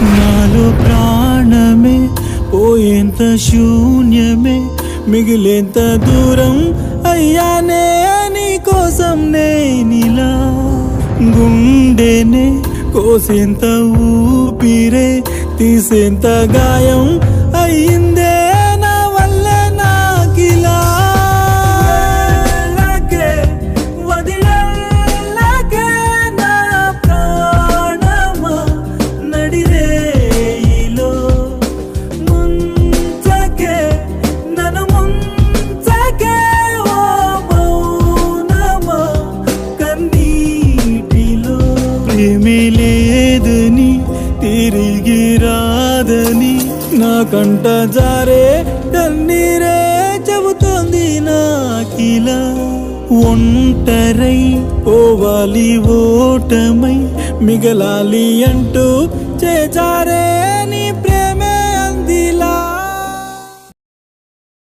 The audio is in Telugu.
నాలో ప్రాణమే పోయేంత శూన్యమే మిగిలేంత దూరం అయ్యానే నీ కోసం నేనిలా గుండెనే కోసేంత ఊపిరే తీసేంత గాయం అయ్యిందే నా వల్ల నాకిలా వదిలేకే నా ప్రాణమా నడిరేయిలో ముంచకే నన్ను ముంచకే ఓ మౌనమా కన్నీటిలో ప్రేమే లేదని తిరిగి రాదని నా కంట జారే కన్నీరే చెబుతోంది నాకిలా ఒంటరై పోవాలి ఓటమై మిగలాలి అంటూ చేజారే